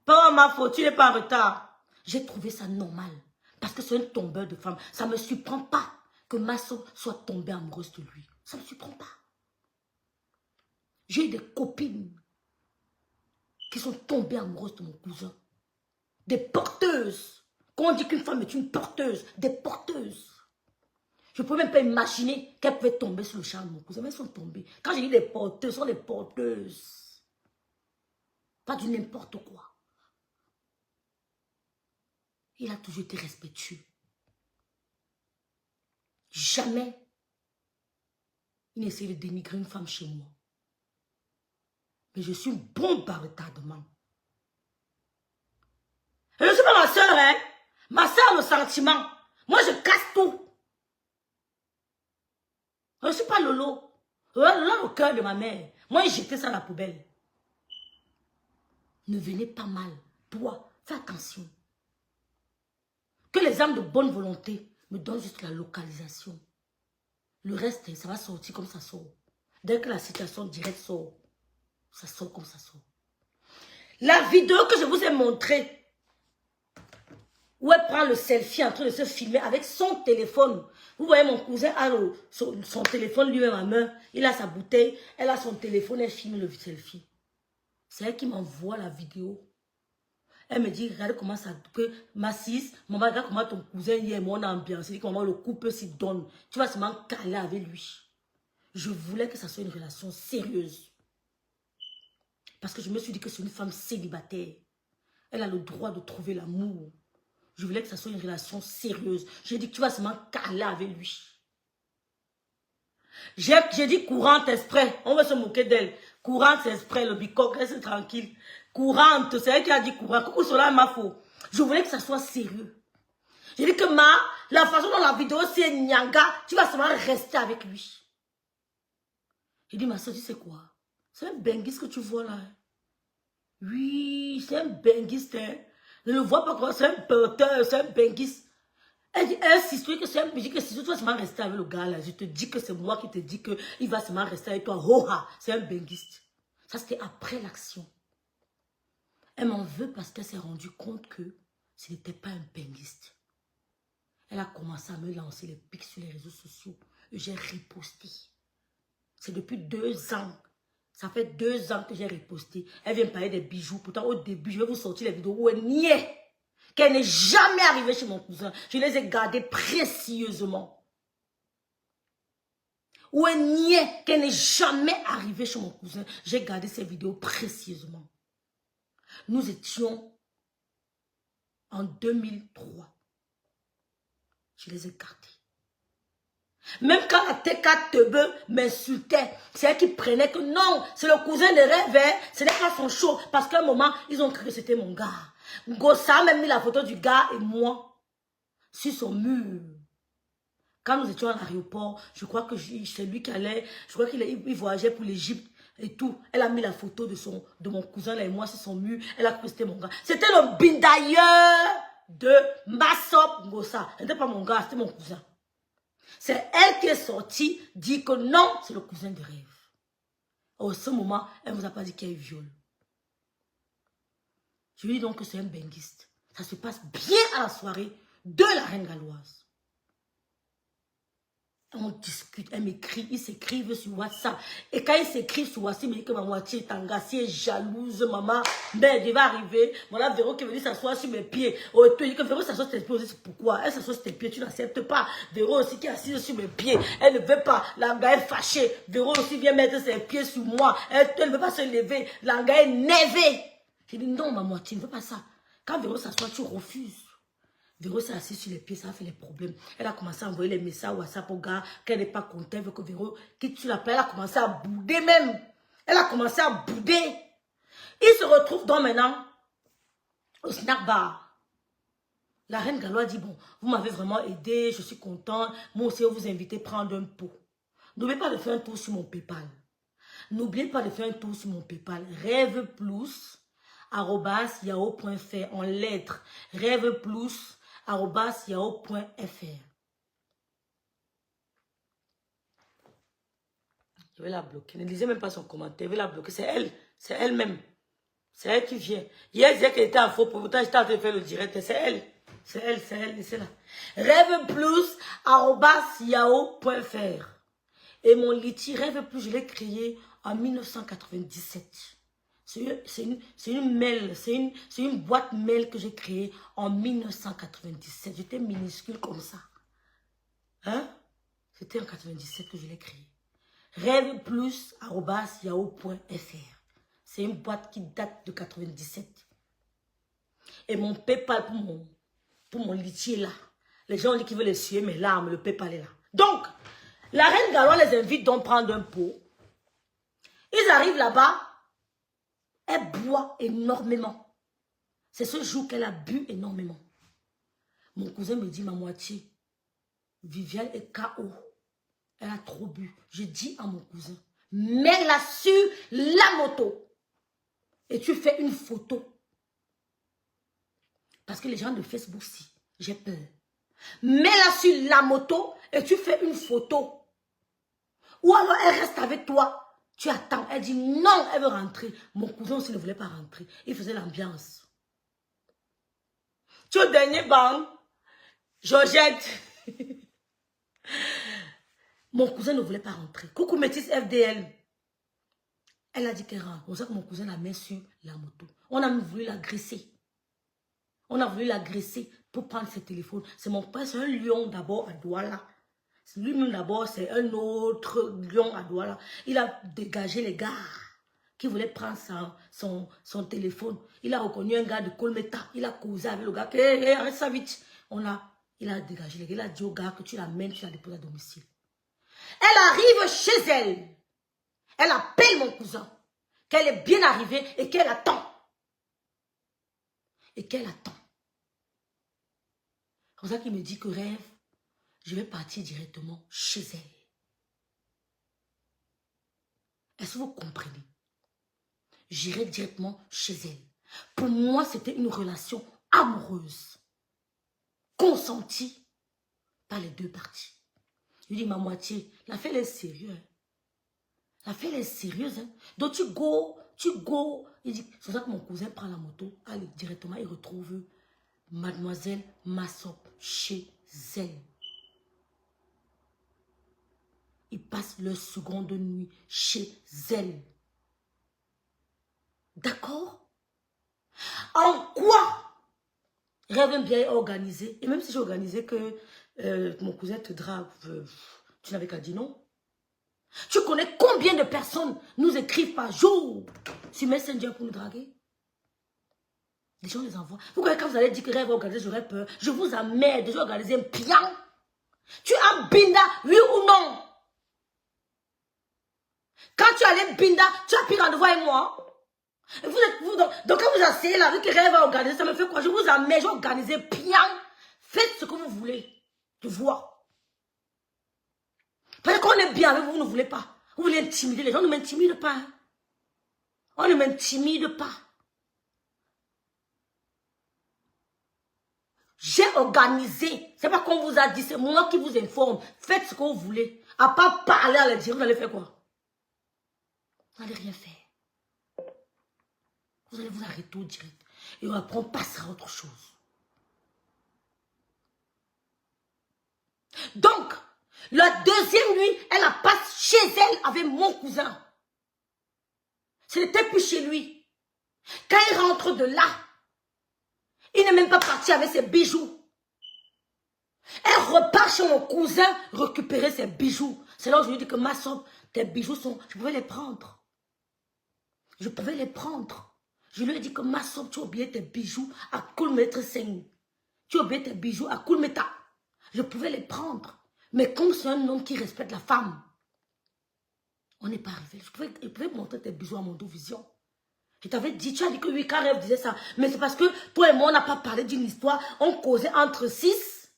Pas ma faute, tu n'es pas en retard. J'ai trouvé ça normal. Parce que c'est un tombeur de femme. Ça ne me surprend pas que Masso soit tombée amoureuse de lui. Ça ne me surprend pas. J'ai eu des copines qui sont tombées amoureuses de mon cousin. Des porteuses. Quand on dit qu'une femme est une porteuse, des porteuses. Je ne peux même pas imaginer qu'elles pouvaient tomber sur le charme de mon cousin. Mais elles sont tombées. Quand j'ai dit des porteuses, ce sont des porteuses. Pas du n'importe quoi. Il a toujours été respectueux. Jamais il n'essaie de dénigrer une femme chez moi. Mais je suis une bombe à retardement. Et je ne suis pas ma soeur, hein. Ma soeur a le sentiment. Moi, je casse tout. Je ne suis pas Lolo. Lolo a le cœur de ma mère. Moi, j'ai jeté ça à la poubelle. Ne venez pas mal. Toi, fais attention. Que les âmes de bonne volonté me donnent juste la localisation. Le reste, ça va sortir comme ça sort. Dès que la situation directe sort, ça sort comme ça sort. La vidéo que je vous ai montrée, où elle prend le selfie en train de se filmer avec son téléphone. Vous voyez, mon cousin a son téléphone lui-même à main. Il a sa bouteille, elle a son téléphone, elle filme le selfie. C'est elle qui m'envoie la vidéo. Elle me dit, regarde comment ça, que ma sis, maman, regarde comment ton cousin hier, mon ambiance, il dit comment le couple s'y donne. Tu vas seulement caler avec lui. Je voulais que ça soit une relation sérieuse. Parce que je me suis dit que c'est une femme célibataire. Elle a le droit de trouver l'amour. Je voulais que ça soit une relation sérieuse. J'ai dit que tu vas seulement caler avec lui. J'ai dit courante exprès. On va se moquer d'elle. Courante exprès, le bicoque, reste tranquille. Courante, c'est elle qui a dit courante. Coucou, cela m'a faux. Je voulais que ça soit sérieux. J'ai dit que la façon dont la vidéo c'est Nyanga, tu vas seulement rester avec lui. J'ai dit, ma soeur, tu sais quoi? C'est un benguiste que tu vois là. Oui, c'est un benguiste. Hein. Ne le vois pas quoi, c'est un porteur, c'est un benguiste. Elle dit, elle s'histoire que c'est un benguiste, que si tu vas seulement rester avec le gars là, je te dis que c'est moi qui te dis qu'il va seulement rester avec toi. Hoha, c'est un benguiste. Ça, c'était après l'action. Elle m'en veut parce qu'elle s'est rendue compte que ce n'était pas un benguiste. Elle a commencé à me lancer les pics sur les réseaux sociaux. Et j'ai riposté. C'est depuis 2 ans. Ça fait 2 ans que j'ai riposté. Elle vient me parler des bijoux. Pourtant, au début, je vais vous sortir les vidéos où elle niait qu'elle n'est jamais arrivée chez mon cousin. Je les ai gardées précieusement. Où elle niait qu'elle n'est jamais arrivée chez mon cousin. J'ai gardé ces vidéos précieusement. Nous étions en 2003. Je les ai gardées. Même quand la T4 Tebe m'insultait, c'est elle qui prenait que non, c'est le cousin de rêve, hein, ce n'est pas son show. Parce qu'à un moment, ils ont cru que c'était mon gars. Gossa a même mis la photo du gars et moi sur son mur. Quand nous étions à l'aéroport, je crois que c'est lui qui allait, je crois qu'il voyageait pour l'Égypte et tout. Elle a mis la photo de mon cousin là et moi sur son mur. Elle a cru que c'était mon gars. C'était le bindailleur de Massop Gossa. Ce n'était pas mon gars, c'était mon cousin. C'est elle qui est sortie, dit que non, c'est le cousin de rêve. Au ce moment, elle ne vous a pas dit qu'il y a eu viol. Je lui dis donc que c'est un benguiste. Ça se passe bien à la soirée de la reine galloise. On discute, elle m'écrit, ils s'écrivent sur WhatsApp. Et quand ils s'écrivent sur WhatsApp, ils me disent que ma moitié est engagée, est jalouse, maman. Merde, il va arriver. Voilà, Véro qui est venue s'asseoir sur mes pieds. Oh, et puis, que Véro s'assoit sur tes pieds, c'est pourquoi? Elle s'assoit sur tes pieds, tu n'acceptes pas. Véro aussi qui est assise sur mes pieds. Elle ne veut pas. L'anga est fâchée. Véro aussi vient mettre ses pieds sur moi. Elle ne veut pas se lever. L'anga est nervée. J'ai dit non, ma moitié, ne veut pas ça. Quand Véro s'assoit, tu refuses. Véro s'est assise sur les pieds, ça a fait les problèmes. Elle a commencé à envoyer les messages WhatsApp au gars qu'elle n'est pas contente, elle veut que Véro quitte sur la plage. Elle a commencé à bouder même. Elle a commencé à bouder. Il se retrouve donc maintenant au snack bar. La reine Gallois dit, bon, vous m'avez vraiment aidé, je suis contente. Moi aussi, je vous invite à prendre un pot. N'oubliez pas de faire un tour sur mon PayPal. N'oubliez pas de faire un tour sur mon PayPal. rêveplus@yahoo.fr en lettres. rêveplus@yahoo.fr. Je vais la bloquer. Ne lisez même pas son commentaire. Je vais la bloquer. C'est elle. C'est elle-même. C'est elle qui vient. Hier, elle disait qu'elle était en faux, pourtant j'étais en train de faire le direct. C'est elle. C'est elle, c'est là. rêveplus@yahoo.fr. Et mon liti Rêve Plus, je l'ai créé en 1997. C'est une mail, c'est une boîte mail que j'ai créée en 1997. J'étais minuscule comme ça. Hein? C'était en 97 que je l'ai créé. rêveplus@yahoo.fr. C'est une boîte qui date de 97. Et mon PayPal pour mon litier là. Les gens disent qu'ils veulent essuyer mes larmes, le PayPal est là. Donc, la reine Galois les invite donc prendre un pot. Ils arrivent là-bas. Elle boit énormément. C'est ce jour qu'elle a bu énormément. Mon cousin me dit, ma moitié, Viviane est KO. Elle a trop bu. Je dis à mon cousin, mets-la sur la moto. Et tu fais une photo. Parce que les gens de Facebook, si, j'ai peur. Mets-la sur la moto et tu fais une photo. Ou alors elle reste avec toi. Tu attends. Elle dit non, elle veut rentrer. Mon cousin aussi ne voulait pas rentrer. Il faisait l'ambiance. Tu es au dernier banc. Georgette. Mon cousin ne voulait pas rentrer. Coucou métis FDL. Elle a dit qu'elle rentre. On sait que mon cousin la met sur la moto. On a voulu l'agresser. On a voulu l'agresser pour prendre ses téléphones. C'est mon père, c'est un lion d'abord à Douala. Lui-même d'abord, c'est un autre lion à Douala. Il a dégagé les gars qui voulaient prendre son téléphone. Il a reconnu un gars de Kolmeta. Il a causé avec le gars. Arrête ça vite. Il a dégagé les gars. Il a dit au gars que tu l'amènes, tu la déposes à domicile. Elle arrive chez elle. Elle appelle mon cousin. Qu'elle est bien arrivée et qu'elle attend. C'est pour ça qu'il me dit que Rêve, je vais partir directement chez elle. Est-ce que vous comprenez? J'irai directement chez elle. Pour moi, c'était une relation amoureuse. Consentie par les deux parties. Je dis, ma moitié, la fille elle est sérieuse. Hein? La fille elle est sérieuse. Hein? Donc tu go. Il dit, c'est pour ça que mon cousin prend la moto, allez directement, il retrouve Mademoiselle Massop chez elle. Ils passent leur seconde nuit chez elle. D'accord? En quoi Rêve bien organisé. Et même si j'ai organisé que mon cousin te drague, tu n'avais qu'à dire non. Tu connais combien de personnes nous écrivent par jour sur Messenger pour nous draguer? Les gens les envoient. Vous voyez, quand vous allez dire que Rêve organisé, j'aurais peur. Je vous amène déjà organiser un pian. Tu as Binda, oui ou non? Quand tu allais Binda, tu as pris rendez-vous avec moi. Donc quand vous asseyez là, avec Rêve à organiser, ça me fait quoi? Je vous amène, j'ai organisé bien. Faites ce que vous voulez. Je vois. Parce qu'on est bien avec vous, vous ne voulez pas. Vous voulez intimider. Les gens ne m'intimident pas. Hein. On ne m'intimide pas. J'ai organisé. C'est pas qu'on vous a dit, c'est moi qui vous informe. Faites ce que vous voulez. À part parler à la dire, vous allez faire quoi? Vous n'allez rien faire. Vous allez vous arrêter au direct. Et après, on passera à autre chose. Donc, la deuxième nuit, elle la passe chez elle avec mon cousin. Ce n'était plus chez lui. Quand il rentre de là, il n'est même pas parti avec ses bijoux. Elle repart chez mon cousin récupérer ses bijoux. C'est là où je lui dis que ma soeur, tes bijoux sont... Je pouvais les prendre. Je pouvais les prendre. Je lui ai dit que ma soeur, tu as oublié tes bijoux à Koulmetre Seng. Tu as oublié tes bijoux à Koulmeta. Je pouvais les prendre. Mais comme c'est un homme qui respecte la femme, on n'est pas arrivé. Je pouvais montrer tes bijoux à mon vision. Je t'avais dit, tu as dit que oui, quand Rêve disait ça. Mais c'est parce que toi et moi, on n'a pas parlé d'une histoire. On causait entre 6.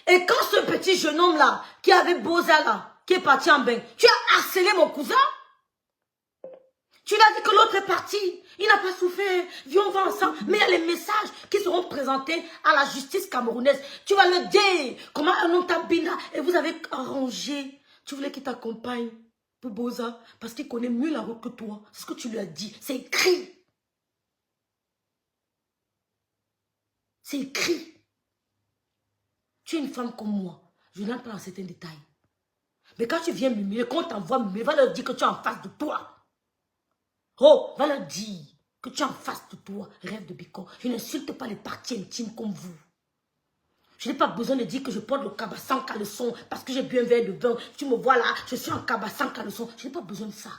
Et quand ce petit jeune homme-là, qui avait Boza là, qui est parti en bain, tu as harcelé mon cousin. Tu lui as dit que l'autre est parti. Il n'a pas souffert. Viens, on va ensemble. Mais il y a les messages qui seront présentés à la justice camerounaise. Tu vas le dire. Comment un homme t'a bina et vous avez arrangé. Tu voulais qu'il t'accompagne Pour Boza, parce qu'il connaît mieux la route que toi. C'est ce que tu lui as dit. C'est écrit. C'est écrit. Tu es une femme comme moi. Je n'aime pas dans certains détails. Mais quand tu viens m'humilier, quand on t'envoie m'humilier, va leur dire que tu es en face de toi. Oh, va leur dire que tu es en face de toi. Rêve de Biko. Je n'insulte pas les parties intimes comme vous. Je n'ai pas besoin de dire que je porte le cabassin caleçon parce que j'ai bu un verre de vin. Tu me vois là, je suis en cabassin caleçon. Je n'ai pas besoin de ça.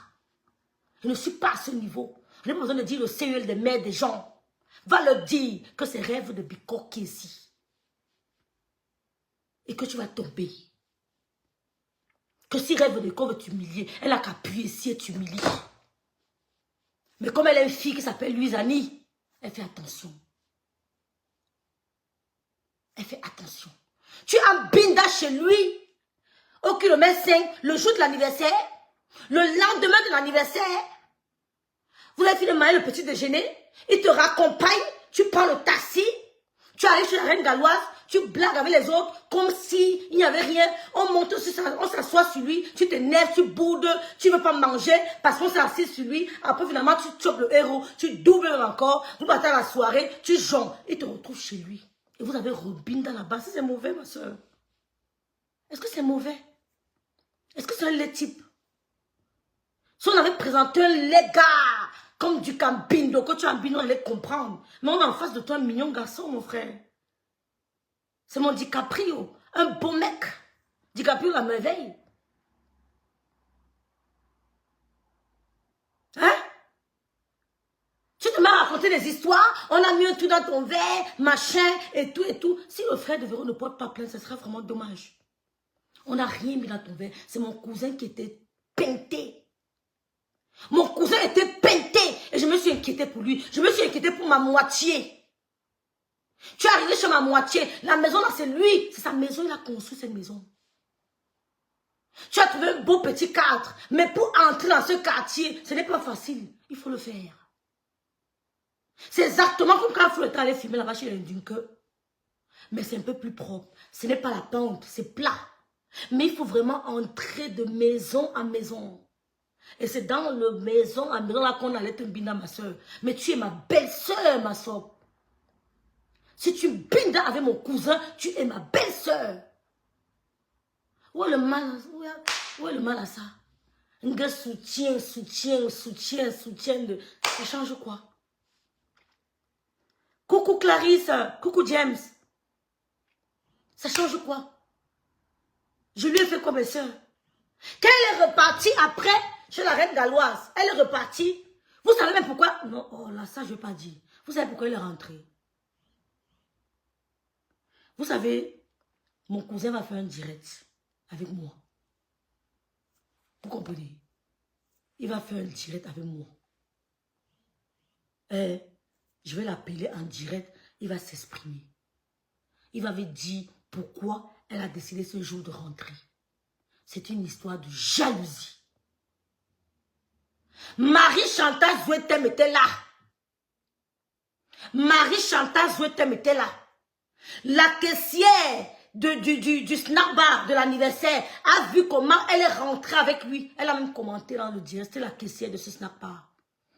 Je ne suis pas à ce niveau. Je n'ai pas besoin de dire le CEL des mères des gens. Va leur dire que c'est rêve de Biko qui est ici. Et que tu vas tomber. Que si rêve de Biko veut t'humilier, elle n'a qu'à appuyer ici et t'humilier. Mais comme elle est une fille qui s'appelle Louise-Annie, elle fait attention. Elle fait attention. Tu as un binda chez lui, au kilomètre 5, le jour de l'anniversaire, le lendemain de l'anniversaire. Vous avez fini de manger le petit déjeuner, il te raccompagne, tu prends le taxi, tu arrives chez la reine galloise, tu blagues avec les autres comme s'il n'y avait rien. On monte sur ça, on s'assoit sur lui, tu t'énerves, tu boudes, tu ne veux pas manger parce qu'on s'est assis sur lui. Après, finalement, tu chopes le héros, tu doubles encore, vous partez à la soirée, tu jonges. Il te retrouve chez lui. Et vous avez Robin dans la base. C'est mauvais, ma soeur. Est-ce que c'est mauvais? Est-ce que c'est un lait type? Si on avait présenté un lait gars, comme du Campindo, que tu as un bino, on allait comprendre. Mais on est en face de toi un mignon garçon, mon frère. C'est mon DiCaprio. Un beau mec. DiCaprio, la merveille. Hein? Tu te mets à raconter des histoires, on a mis un tout dans ton verre, machin, et tout, et tout. Si le frère de Véro ne porte pas plainte, ce serait vraiment dommage. On n'a rien mis dans ton verre. C'est mon cousin qui était peinté. Mon cousin était peinté. Et je me suis inquiétée pour lui. Je me suis inquiétée pour ma moitié. Tu es arrivé chez ma moitié. La maison là, c'est lui. C'est sa maison, il a construit cette maison. Tu as trouvé un beau petit cadre. Mais pour entrer dans ce quartier, ce n'est pas facile. Il faut le faire. C'est exactement comme quand il faut le temps aller filmer là-bas chez Dunker. Mais c'est un peu plus propre. Ce n'est pas la pente, c'est plat. Mais il faut vraiment entrer de maison en maison. Et c'est dans le maison en maison là qu'on allait te binda, ma soeur. Mais tu es ma belle-soeur, ma soeur. Si tu bindas avec mon cousin, tu es ma belle-soeur. Où est le mal? Où est le mal à ça? Un gars soutien de... Ça change quoi? Coucou Clarisse, coucou James. Ça change quoi? Je lui ai fait quoi, mes soeurs? Quand elle est repartie après, chez la reine galloise, elle est repartie. Vous savez même pourquoi? Non, oh là, ça je ne vais pas dire. Vous savez pourquoi elle est rentrée? Vous savez, mon cousin va faire un direct avec moi. Vous comprenez? Il va faire un direct avec moi. Et je vais l'appeler en direct. Il va s'exprimer. Il va me dire pourquoi elle a décidé ce jour de rentrer. C'est une histoire de jalousie. Marie-Chantal Zouetem était là. Marie-Chantal Zouetem était là. La caissière du snack bar de l'anniversaire a vu comment elle est rentrée avec lui. Elle a même commenté dans le direct. C'était la caissière de ce snack bar.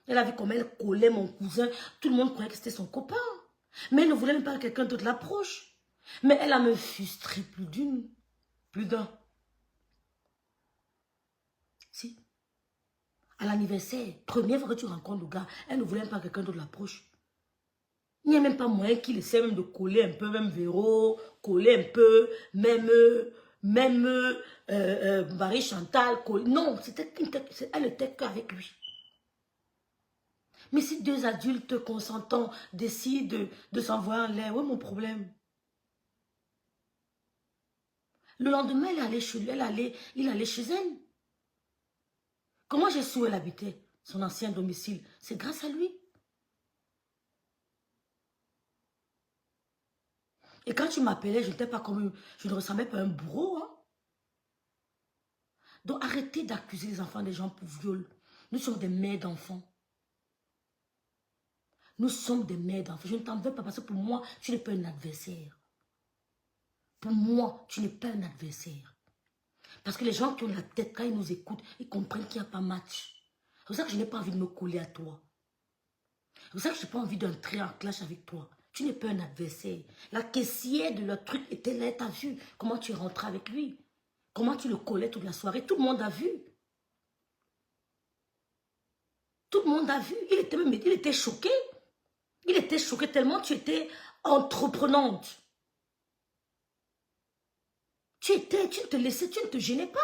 Elle a vu comment elle collait mon cousin. Tout le monde croyait que c'était son copain. Mais elle ne voulait même pas que quelqu'un d'autre l'approche. Mais elle a me frustré plus d'un. Si. À l'anniversaire, première fois que tu rencontres le gars, elle ne voulait même pas que quelqu'un d'autre l'approche. Il n'y a même pas moyen qu'il essaie même de coller un peu, même Véro, coller un peu, même Marie-Chantal, non, elle était qu'avec lui. Mais si deux adultes consentants décident de s'envoyer en l'air, où est mon problème? Le lendemain, elle allait chez lui, il allait chez elle. Comment j'ai su où elle habitait, son ancien domicile? C'est grâce à lui. Et quand tu m'appelais, je n'étais pas comme je ne ressemblais pas à un bourreau. Hein? Donc arrêtez d'accuser les enfants des gens pour viol. Nous sommes des mères d'enfants. Nous sommes des mères d'enfants. Je ne t'en veux pas parce que pour moi, tu n'es pas un adversaire. Pour moi, tu n'es pas un adversaire. Parce que les gens qui ont la tête, quand ils nous écoutent, ils comprennent qu'il n'y a pas match. C'est pour ça que je n'ai pas envie de me coller à toi. C'est pour ça que je n'ai pas envie d'entrer en clash avec toi. Tu n'es pas un adversaire. La caissière de leur truc était là, t'as vu comment tu es rentré avec lui. Comment tu le collais toute la soirée. Tout le monde a vu. Tout le monde a vu. Il était choqué. Il était choqué tellement tu étais entreprenante. Tu ne te laissais, tu ne te gênais pas.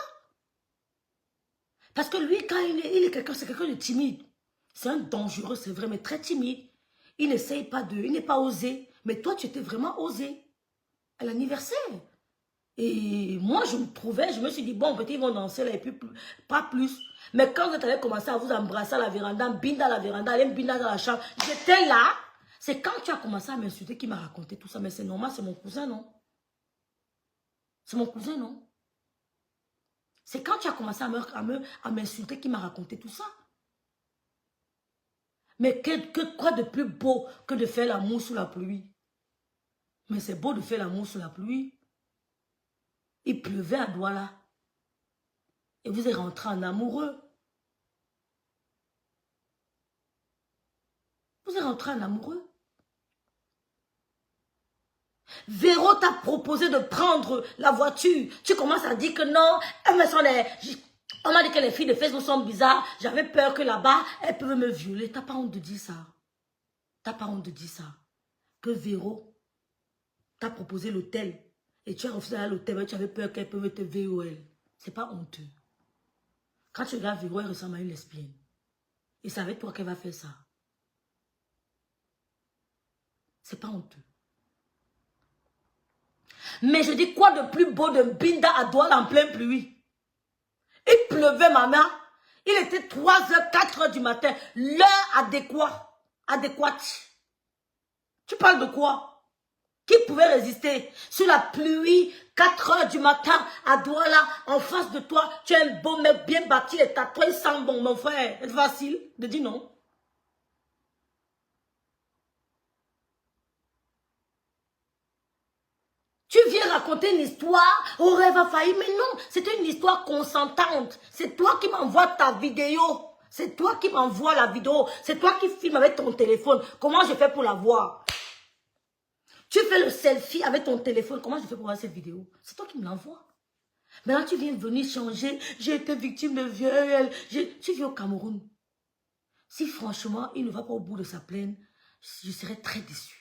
Parce que lui, quand il est quelqu'un, c'est quelqu'un de timide. C'est un dangereux, c'est vrai, mais très timide. Il n'essaye pas il n'est pas osé. Mais toi, tu étais vraiment osé à l'anniversaire. Et moi, je me suis dit, bon, peut-être ils vont danser là, et puis pas plus. Mais quand vous avez commencé à vous embrasser à la véranda, binda à la véranda, aller binda dans la chambre, j'étais là. C'est quand tu as commencé à m'insulter qu'il m'a raconté tout ça. Mais c'est normal, c'est mon cousin, non? C'est mon cousin, non? C'est quand tu as commencé à m'insulter qu'il m'a raconté tout ça. Mais quoi de plus beau que de faire l'amour sous la pluie? Mais c'est beau de faire l'amour sous la pluie. Il pleuvait à Douala. Et vous êtes rentrés en amoureux. Vous êtes rentrés en amoureux. Véro t'a proposé de prendre la voiture. Tu commences à dire que non. On m'a dit que les filles de Facebook sont bizarres. J'avais peur que là-bas, elles peuvent me violer. T'as pas honte de dire ça. T'as pas honte de dire ça. Que Véro t'a proposé l'hôtel. Et tu as refusé à l'hôtel, mais tu avais peur qu'elle peut te VOL. C'est pas honteux. Quand tu regardes Véro, elle ressemble à une lesbienne. Et c'est avec toi qu'elle va faire ça. C'est pas honteux. Mais je dis quoi de plus beau de Binda à Douala en pleine pluie? Il pleuvait, maman. Il était 3h, 4h du matin. L'heure adéquate. Tu parles de quoi? Qui pouvait résister sur la pluie, 4h du matin, à Douala, en face de toi, tu es un beau mec bien bâti, les tatouages sont bons, mon frère. C'est facile de dire non. Tu viens raconter une histoire, au rêve a failli, mais non, c'était une histoire consentante. C'est toi qui m'envoies ta vidéo. C'est toi qui m'envoies la vidéo. C'est toi qui filmes avec ton téléphone. Comment je fais pour la voir? Tu fais le selfie avec ton téléphone. Comment je fais pour voir cette vidéo? C'est toi qui me l'envoies. Maintenant, tu viens venir changer. J'ai été victime de viol. Tu vis au Cameroun. Si franchement, il ne va pas au bout de sa plaine, je serais très déçu.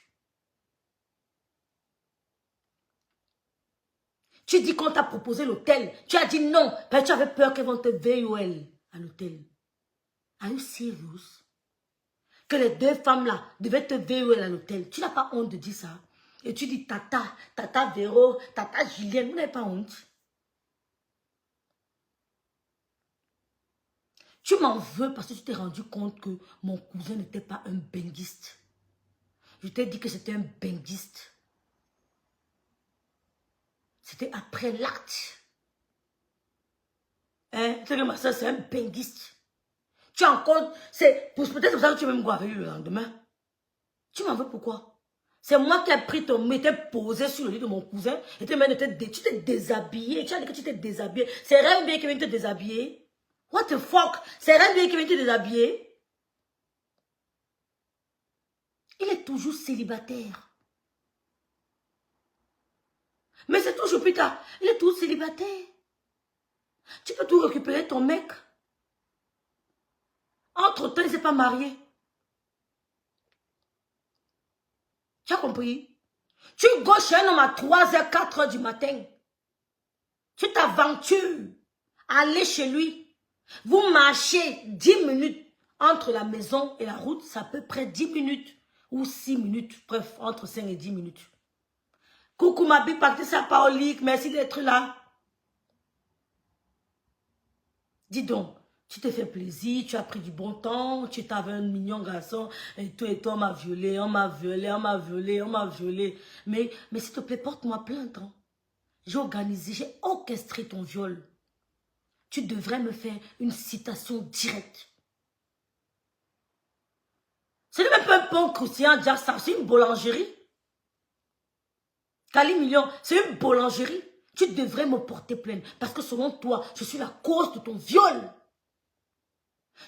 Tu dis qu'on t'a proposé l'hôtel. Tu as dit non. Ben, tu avais peur qu'elles vont te VOL à l'hôtel. Are you serious? Que les deux femmes-là devaient te VOL à l'hôtel. Tu n'as pas honte de dire ça. Et tu dis Tata Véro, Tata Julienne. Vous n'avez pas honte. Tu m'en veux parce que tu t'es rendu compte que mon cousin n'était pas un benguiste. Je t'ai dit que c'était un benguiste. C'était après l'acte. Hein? C'est que ma soeur, c'est un benguiste. Tu en compte, c'est peut-être pour ça que tu veux me avec lui le lendemain. Tu m'en veux pourquoi? C'est moi qui ai pris ton m'étais posé sur le lit de mon cousin. Et tu t'es déshabillé. Tu as dit que tu t'es déshabillé. C'est Rennes qui vient te déshabiller. What the fuck? C'est Rennes qui vient te déshabiller. Il est toujours célibataire. Mais c'est toujours plus tard. Il est toujours célibataire. Tu peux tout récupérer ton mec. Entre-temps, il ne s'est pas marié. Tu as compris? Tu gauches un homme à 3h, 4h du matin. Tu t'aventures à aller chez lui. Vous marchez 10 minutes entre la maison et la route. C'est à peu près 10 minutes ou 6 minutes. Bref, entre 5 et 10 minutes. Coucou ma bille, partie sa parolique. Merci d'être là. Dis donc. Tu t'es fait plaisir, tu as pris du bon temps, tu t'avais un mignon garçon, et toi, on m'a violé, on m'a violé, on m'a violé, on m'a violé. Mais s'il te plaît, porte-moi plainte. Hein. J'ai organisé, j'ai orchestré ton viol. Tu devrais me faire une citation directe. Ce n'est même pas un pont croustillant, c'est une boulangerie. Cali Million, c'est une boulangerie. Tu devrais me porter plainte parce que selon toi, je suis la cause de ton viol.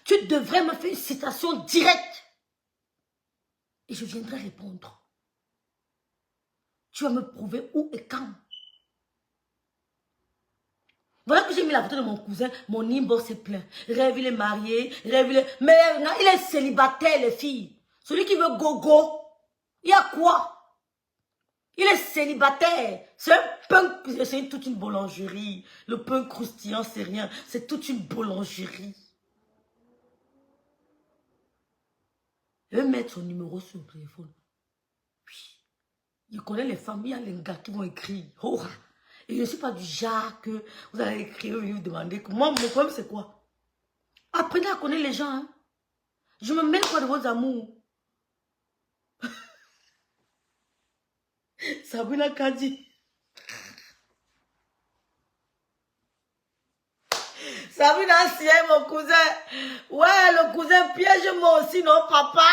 Tu devrais me faire une citation directe. Et je viendrai répondre. Tu vas me prouver où et quand. Voilà que j'ai mis la photo de mon cousin, mon inbox est plein. Rêve, il est marié, rêve, il est... Mais il est célibataire, les filles. Celui qui veut gogo, il y a quoi? Il est célibataire. C'est un pain, c'est toute une boulangerie. Le pain croustillant, c'est rien. C'est toute une boulangerie. Il veut mettre son numéro sur le téléphone. Oui. Il connaît les femmes, il y a les gars qui vont écrire. Oh. Et je ne suis pas du genre que vous allez écrire et vous demander. Moi, mon problème, c'est quoi? Apprenez à connaître les gens. Hein. Je me mêle quoi de vos amours? Sabrina Kadi. Sabrina, c'est mon cousin. Ouais, le cousin piège moi aussi, non, papa?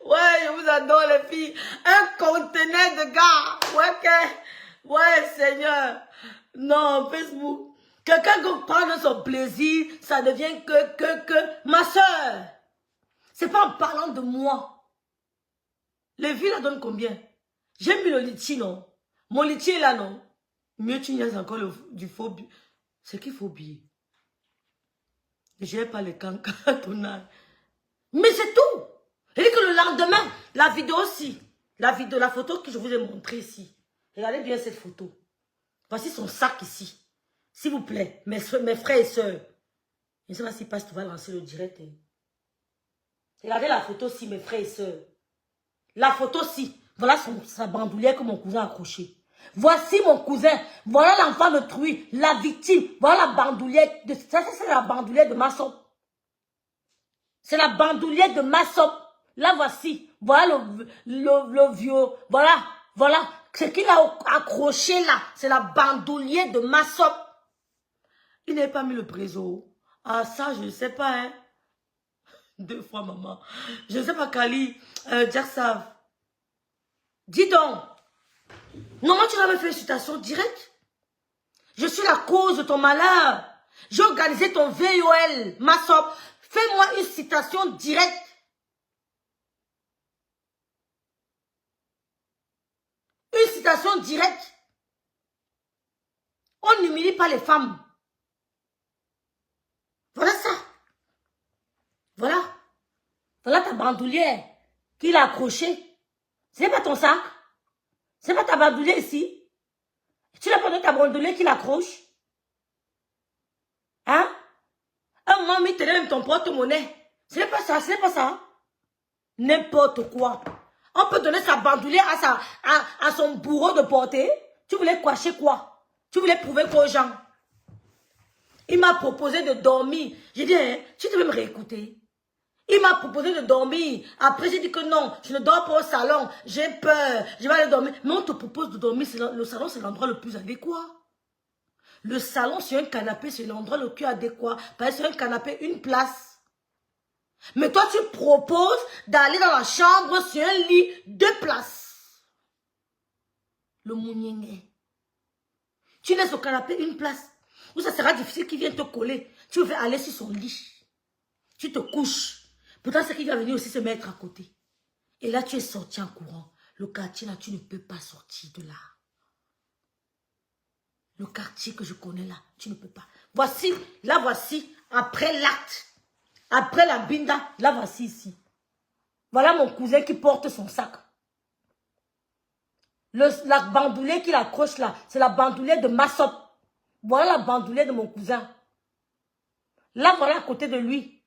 Ouais, je vous adore, les filles. Un conteneur de gars. Ouais, Seigneur. Non, Facebook. Quelqu'un qui prend de son plaisir, ça devient que ma soeur. C'est pas en parlant de moi. Les filles la donnent combien? J'ai mis le litchi, non? Mon litchi est là, non? Mieux tu niaises encore du faux billet. C'est qu'il faut billet. Je n'ai pas les cancantonnages. Mais c'est tout. Et que le lendemain, la vidéo aussi. La photo que je vous ai montrée ici. Regardez bien cette photo. Voici son sac ici. S'il vous plaît, mes frères et sœurs. Je ne sais pas si Pasteur va lancer le direct. Hein. Regardez la photo aussi, mes frères et sœurs. La photo aussi. Voilà sa bandoulière que mon cousin a accrochée. Voici mon cousin. Voilà l'enfant de Truy, la victime. Voilà la bandoulière. Ça, c'est la bandoulière de Massop. C'est la bandoulière de Massop. Là, voici. Voilà le vieux. Voilà. Ce qu'il a accroché là, c'est la bandoulière de Massop. Il n'avait pas mis le préso. Ah, ça, je ne sais pas, hein. 2 fois, maman. Je ne sais pas, Kali. Jack Sav. Dis donc. Normalement, tu m'avais fait une citation directe. Je suis la cause de ton malheur. J'ai organisé ton VOL, Massop. Fais-moi une citation directe. Une citation directe. On n'humilie pas les femmes. Voilà ça. Voilà. Voilà ta bandoulière qu'il a accrochée. Ce n'est pas ton sac. Ce n'est pas ta bandoulière ici. Tu n'as pas donné ta bandoulière qu'il accroche. Hein? Un moment, il te donne ton porte-monnaie. Ce n'est pas ça, ce n'est pas ça. N'importe quoi. On peut donner sa bandoulière à son bourreau de porter. Tu voulais cacher quoi? Tu voulais prouver quoi aux gens? Il m'a proposé de dormir. J'ai dit, hein, tu devais me réécouter. Il m'a proposé de dormir. Après, j'ai dit que non, je ne dors pas au salon. J'ai peur. Je vais aller dormir. Mais on te propose de dormir. Le salon, c'est l'endroit le plus adéquat. Le salon, c'est un canapé, c'est l'endroit le plus adéquat. Parce que c'est un canapé, une place. Mais toi, tu proposes d'aller dans la chambre sur un lit, 2 places. Le mouniengue. Tu laisses au canapé une place. Où ça sera difficile qu'il vienne te coller. Tu veux aller sur son lit. Tu te couches. Pourtant, c'est qu'il va venir aussi se mettre à côté. Et là, tu es sorti en courant. Le quartier, là, tu ne peux pas sortir de là. Le quartier que je connais là, tu ne peux pas. Voici, là, voici, après l'acte. Après la binda, là, voici ici. Voilà mon cousin qui porte son sac. La bandoulière qu'il accroche là, c'est la bandoulière de Massop. Voilà la bandoulière de mon cousin. Là, voilà à côté de lui.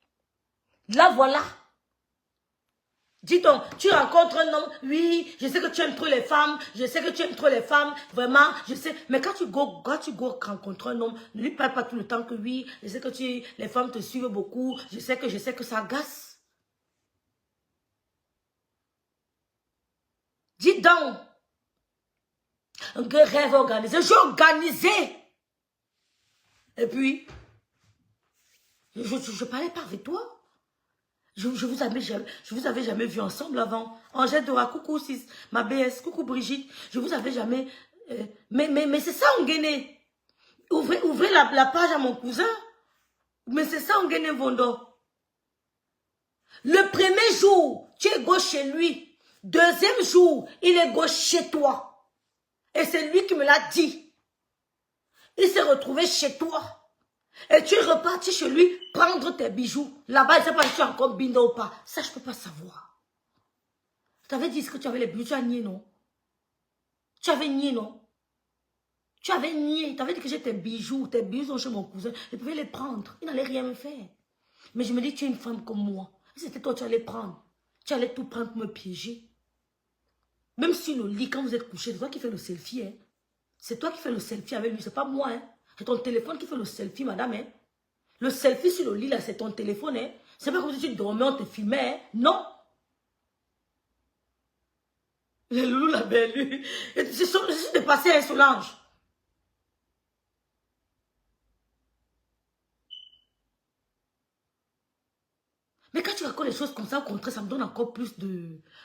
Là, voilà. Dis donc, tu rencontres un homme, oui, je sais que tu aimes trop les femmes, je sais que tu aimes trop les femmes, vraiment, je sais. Mais quand tu go rencontrer un homme, ne lui parle pas tout le temps que oui, je sais que les femmes te suivent beaucoup, je sais que ça agace. Dis donc, un rêve organisé, j'ai organisé. Et puis, je parlais pas avec toi. Je vous avais jamais vu ensemble avant. Angèle Dora, coucou 6, ma BS, coucou Brigitte. Je vous avais jamais... mais c'est ça, Nguéné. Ouvrez la page à mon cousin. Mais c'est ça, Nguéné Vondo. Le premier jour, tu es gauche chez lui. Deuxième jour, il est gauche chez toi. Et c'est lui qui me l'a dit. Il s'est retrouvé chez toi. Et tu es reparti chez lui prendre tes bijoux. Là-bas, il ne sait pas si tu es encore bindo ou pas. Ça, je ne peux pas savoir. Je t'avais dit que tu avais les bijoux, tu as nié, non? Tu avais nié, non? Tu avais nié. Il t'avait dit que j'ai tes bijoux sont chez mon cousin. Je pouvais les prendre. Il n'allait rien me faire. Mais je me dis, tu es une femme comme moi. Si c'était toi, tu allais prendre. Tu allais tout prendre pour me piéger. Même si le lit, quand vous êtes couché, c'est toi qui fais le selfie. Hein? C'est toi qui fais le selfie avec lui, c'est pas moi. Hein? C'est ton téléphone qui fait le selfie, madame. Hein? Le selfie sur le lit, là, c'est ton téléphone. Hein? C'est pas comme si tu dormais, on te filmait. Hein? Non. Le loulou, la belle, lui. Je suis dépassée, hein, Solange. Mais quand tu racontes les choses comme ça, au contraire, ça me donne encore plus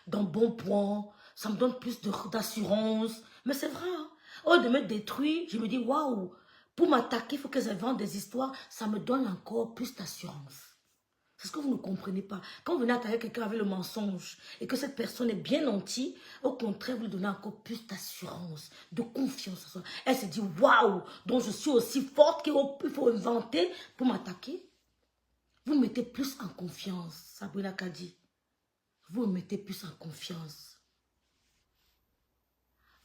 d'embonpoint. Ça me donne plus d'assurance. Mais c'est vrai. Hein? Oh, de me détruire, je me dis, waouh. Pour m'attaquer, il faut qu'elles inventent des histoires. Ça me donne encore plus d'assurance. C'est ce que vous ne comprenez pas. Quand vous venez attaquer quelqu'un avec le mensonge et que cette personne est bien nantie, au contraire, vous lui donnez encore plus d'assurance, de confiance. Elle se dit, waouh, donc je suis aussi forte qu'il faut inventer pour m'attaquer. Vous me mettez plus en confiance, Sabrina Kadi. Vous me mettez plus en confiance.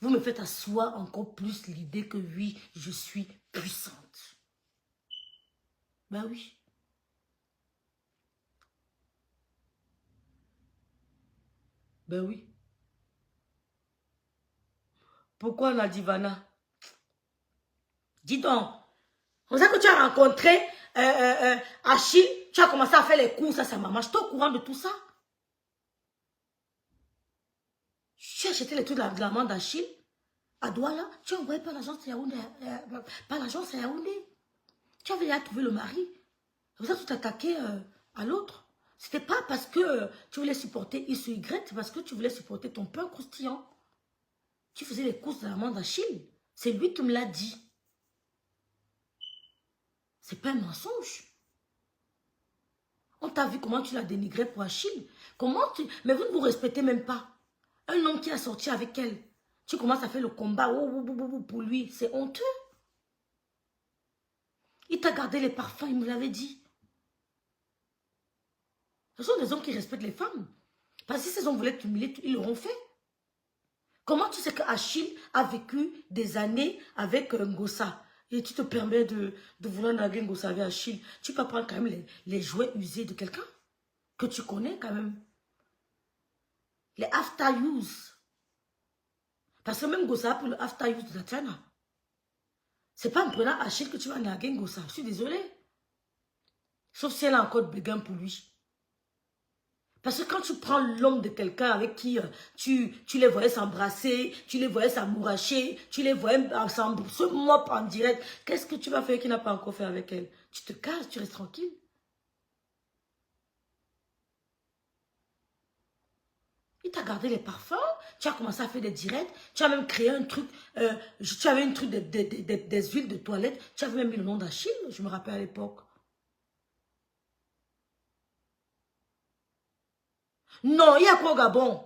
Vous me faites asseoir encore plus l'idée que oui, je suis puissante. Ben oui. Ben oui. Pourquoi Nadivana? Dis donc. On sait que tu as rencontré Achille, tu as commencé à faire les courses à sa maman. Je suis au courant de tout ça. Tu as acheté les trucs de l'amant d'Achille à Douala. Tu as envoyé par l'agence Yaoundé. Tu avais déjà trouvé le mari. C'est pour ça que tu t'attaquais à l'autre. C'était pas parce que tu voulais supporter X ou Y, c'est parce que tu voulais supporter ton pain croustillant. Tu faisais les courses de l'amant d'Achille. C'est lui qui me l'a dit. C'est pas un mensonge. On t'a vu comment tu l'as dénigré pour Achille. Mais vous ne vous respectez même pas. Un homme qui a sorti avec elle. Tu commences à faire le combat pour lui. C'est honteux. Il t'a gardé les parfums, il me l'avait dit. Ce sont des hommes qui respectent les femmes. Parce que si ces hommes voulaient t'humilier, ils l'auront fait. Comment tu sais que Achille a vécu des années avec Ngossa et tu te permets de vouloir narguer Ngossa avec Achille? Tu peux prendre quand même les jouets usés de quelqu'un que tu connais quand même. Les after use. Parce que même Ngossa a pris le after use de Tatiana. C'est pas en prenant Achille que tu vas narguer Ngossa. Je suis désolée. Sauf si elle a encore de béguin pour lui. Parce que quand tu prends l'homme de quelqu'un avec qui tu les voyais s'embrasser, tu les voyais s'amouracher, tu les voyais se mop en direct, qu'est-ce que tu vas faire qu'il n'a pas encore fait avec elle? Tu te casses, tu restes tranquille. Il t'a gardé les parfums, tu as commencé à faire des directs, tu as même créé un truc, tu avais un truc des huiles de toilette, tu avais même mis le nom d'Achille, je me rappelle à l'époque. Non, il y a quoi au Gabon?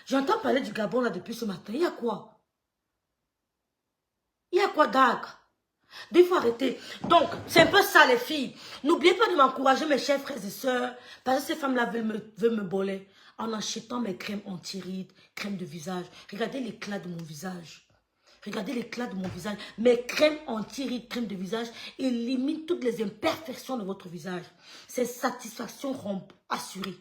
J'entends parler du Gabon là depuis ce matin. Il y a quoi? Il y a quoi d'âgre? Il faut arrêter. Donc, c'est un peu ça les filles. N'oubliez pas de m'encourager mes chers frères et sœurs. Parce que ces femmes-là veulent me boler. En achetant mes crèmes anti-rides, crèmes de visage. Regardez l'éclat de mon visage. Regardez l'éclat de mon visage. Mes crèmes anti-rides, crèmes de visage éliminent toutes les imperfections de votre visage. C'est satisfaction assurée.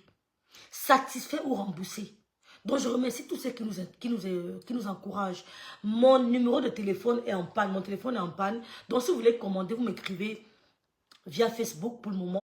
Satisfait ou remboursé. Donc, je remercie tous ceux qui nous encouragent. Mon numéro de téléphone est en panne. Mon téléphone est en panne. Donc, si vous voulez commander, vous m'écrivez via Facebook pour le moment.